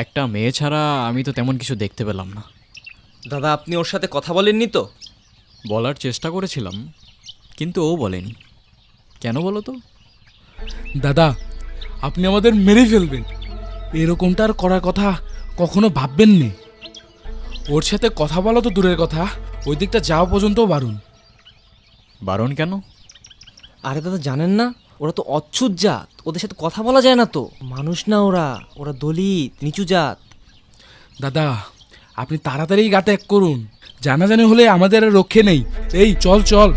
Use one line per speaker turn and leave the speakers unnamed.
একটা মেয়ে ছাড়া আমি তো তেমন কিছু দেখতে পেলাম না।
দাদা, আপনি ওর সাথে কথা বলেননি তো?
বলার চেষ্টা করেছিলাম, কিন্তু ও বলেনি। কেন বলো তো?
দাদা, আপনি আমাদের মেরে ফেলবেন, এরকমটা আর করার কথা কখনো ভাববেন নি। ওর সাথে কথা বলা তো দূরের কথা, ওই দিকটা যাওয়া পর্যন্তও বারণ।
বারণ কেন?
আরে দাদা, জানেন না ওরা তো অচ্ছুত জাত, ওদের সাথে কথা বলা যায় না তো। মানুষ না ওরা, ওরা দলিত, নিচু জাত।
দাদা, আপনি তাড়াতাড়ি গা ত্যাগ করুন, জানাজানি হলে আমাদের আর রক্ষে নেই। এই চল চল।